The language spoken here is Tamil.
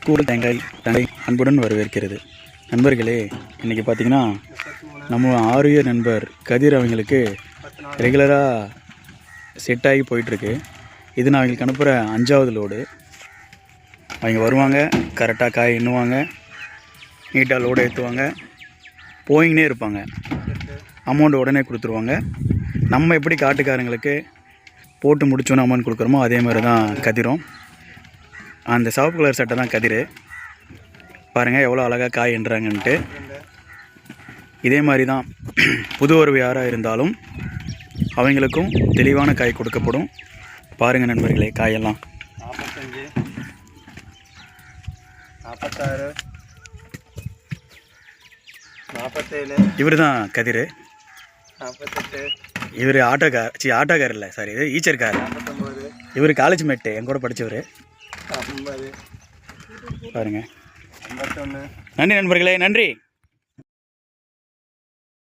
கூடு தேங்காய் அன்புடன் வரவேற்கிறது. நண்பர்களே, இன்றைக்கி பார்த்திங்கன்னா நம்ம ஆரோக்கிய நண்பர் கதிர் அவங்களுக்கு ரெகுலராக செட் ஆகி போயிட்டுருக்கு. இது நான் அவங்களுக்கு அனுப்புகிற 5வது லோடு. அவங்க வருவாங்க, கரெக்டாக காய் எண்ணுவாங்க, நீட்டாக லோடு ஏற்றுவாங்க, போயிங்கன்னே இருப்பாங்க. அமௌண்ட் உடனே கொடுத்துருவாங்க. நம்ம எப்படி காட்டுக்காரங்களுக்கு போட்டு முடிச்சோன்னு அமௌண்ட் கொடுக்குறோமோ அதே மாதிரி தான் கதிரும். அந்த சிவப்பு கலர் சட்டை தான் கதிர். பாருங்கள் எவ்வளோ அழகாக காய் எண்ணுறாங்கன்ட்டு. இதே மாதிரி தான் புது வரவு யாராக இருந்தாலும் அவங்களுக்கும் தெளிவான காய் கொடுக்கப்படும். பாருங்கள் நண்பர்களே, காயெல்லாம் 45, 46, 47. இவர் தான் கதிர். 48, இவர் ஆட்டோக்கார் இல்லை, சாரி, இது ஈச்சர்கார். 49, இவர் காலேஜ் மேட்டு, என் கூட படித்தவர். 50, பாருங்கள். 51. நன்றி நண்பர்களே, நன்றி.